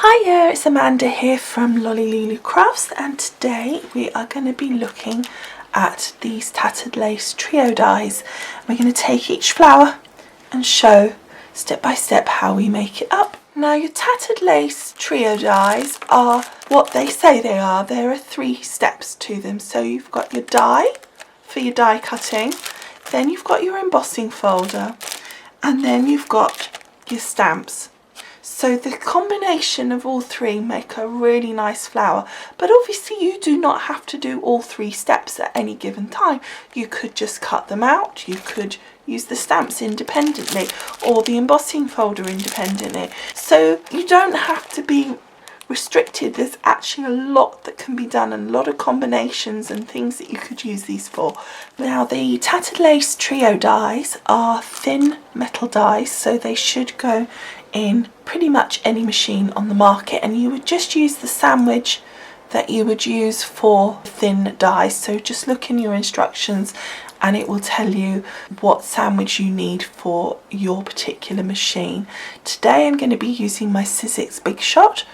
Hiya, it's Amanda here from Lolli Lulu Crafts, and today we are going to be looking at these tattered lace trio dies. We're going to take each flower and show step by step how we make it up. Now, your tattered lace trio dies are what they say they are. There are 3 steps to them. So you've got your die for your die cutting, then you've got your embossing folder, and then you've got your stamps. So the combination of all 3 make a really nice flower, but obviously you do not have to do all 3 steps at any given time. You could just cut them out, you could use the stamps independently or the embossing folder independently. So you don't have to be restricted. There's actually a lot that can be done and a lot of combinations and things that you could use these for. Now, the tattered lace trio dies are thin metal dies, so they should go in pretty much any machine on the market, and you would just use the sandwich that you would use for thin dies. So just look in your instructions and it will tell you what sandwich you need for your particular machine. Today I'm going to be using my Sizzix Big Shot,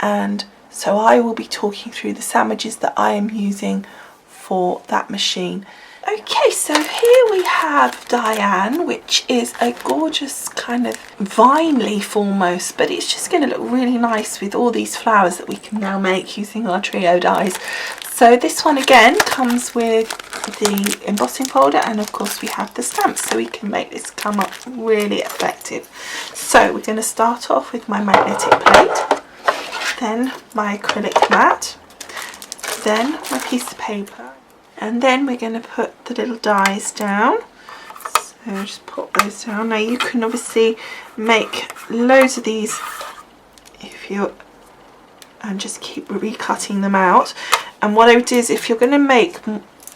and so I will be talking through the sandwiches that I am using for that machine. Okay, so here we have Diane, which is a gorgeous kind of vine leaf almost, but it's just going to look really nice with all these flowers that we can now make using our trio dies. So this one again comes with the embossing folder, and of course we have the stamps, so we can make this come up really effective. So we're going to start off with my magnetic plate, then my acrylic mat, then my piece of paper, and then we're going to put the little dies down. So just put those down. Now you can obviously make loads of these if you're, and just keep recutting them out. And what I would do is, if you're going to make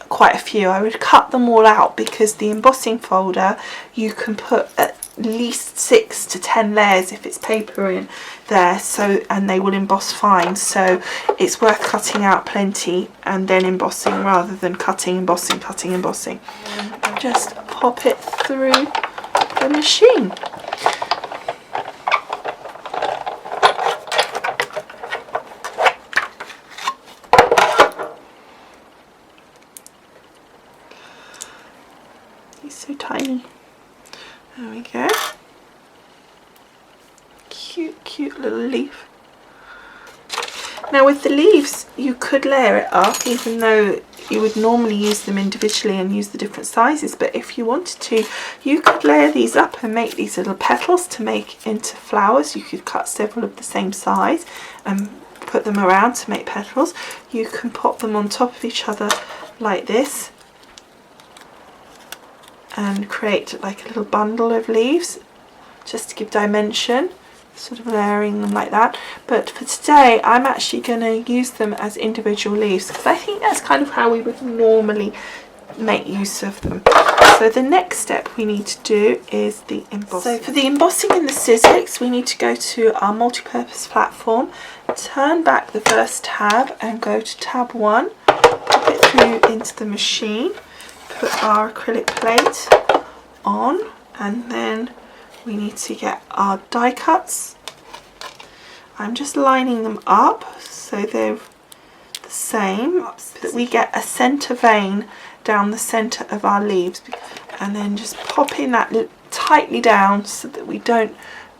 quite a few, I would cut them all out, because the embossing folder you can put at least 6 to 10 layers if it's paper in there, so, and they will emboss fine. So it's worth cutting out plenty and then embossing, rather than cutting, embossing, cutting, embossing. And just pop it through the machine. He's so tiny. There we go. Cute little leaf. Now with the leaves you could layer it up, even though you would normally use them individually and use the different sizes, but if you wanted to, you could layer these up and make these little petals to make into flowers. You could cut several of the same size and put them around to make petals. You can pop them on top of each other like this and create like a little bundle of leaves, just to give dimension, sort of layering them like that. But for today I'm actually going to use them as individual leaves, because I think that's kind of how we would normally make use of them. So the next step we need to do is the embossing. So for the embossing in the Sizzix, we need to go to our multi-purpose platform, turn back the first tab and go to tab 1, pop it through into the machine, put our acrylic plate on, and then we need to get our die cuts. I'm just lining them up so they're the same, that we get a centre vein down the centre of our leaves, and then just popping that tightly down so that we don't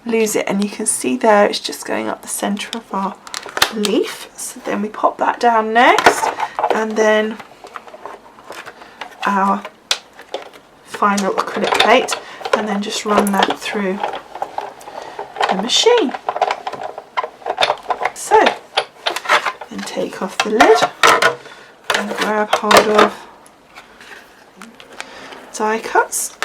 lose it. And you can see there it's just going up the centre of our leaf. So then we pop that down next, and then our final acrylic plate, and then just run that through the machine. So then take off the lid and grab hold of die cuts.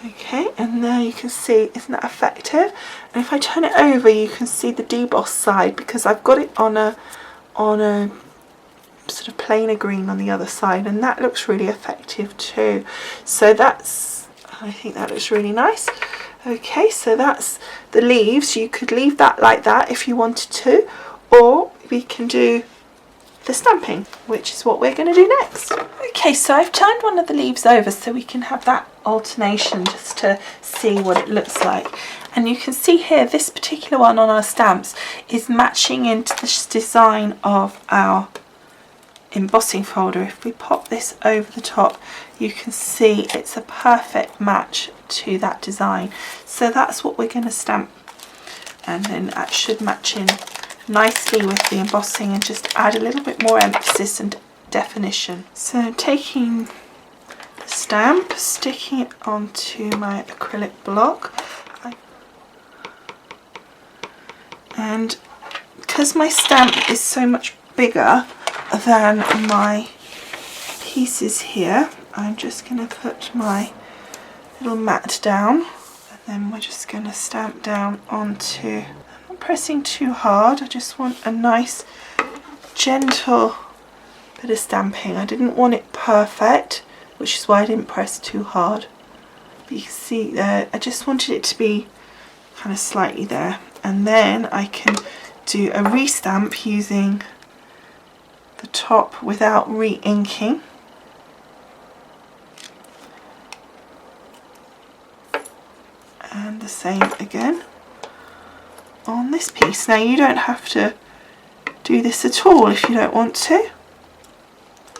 Okay, and there you can see, isn't that effective? And if I turn it over, you can see the deboss side, because I've got it on a sort of plainer green on the other side, and that looks really effective too. So that's, I think that looks really nice. Okay, so that's the leaves. You could leave that like that if you wanted to, or we can do the stamping, which is what we're going to do next. Okay, so I've turned one of the leaves over so we can have that alternation just to see what it looks like. And you can see here this particular one on our stamps is matching into this design of our embossing folder. If we pop this over the top, you can see it's a perfect match to that design. So that's what we're going to stamp, and then that should match in nicely with the embossing and just add a little bit more emphasis and definition. So taking the stamp, sticking it onto my acrylic block, and because my stamp is so much bigger than my pieces here, I'm just going to put my little mat down, and then we're just going to stamp down onto, I'm not pressing too hard, I just want a nice gentle bit of stamping. I didn't want it perfect, which is why I didn't press too hard, but you can see there, I just wanted it to be kind of slightly there, and then I can do a restamp using the top without re-inking. And the same again on this piece. Now you don't have to do this at all if you don't want to.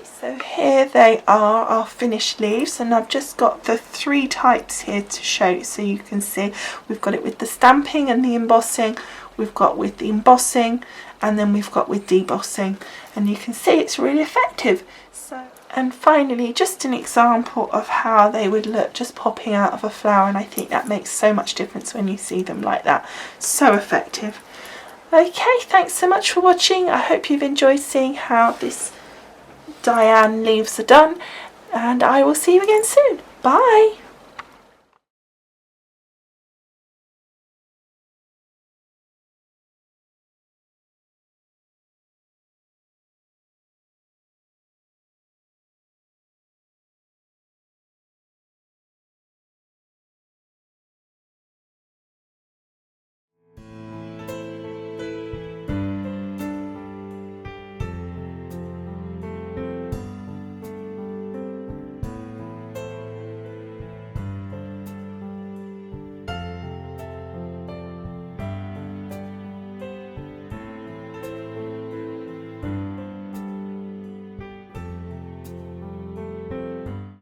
So here they are, our finished leaves, and I've just got the 3 types here to show you so you can see. We've got it with the stamping and the embossing, we've got with the embossing, and then we've got with debossing, and you can see it's really effective. So, and finally, just an example of how they would look just popping out of a flower, and I think that makes so much difference when you see them like that. So effective. Okay, thanks so much for watching. I hope you've enjoyed seeing how this Diane leaves are done, and I will see you again soon. Bye.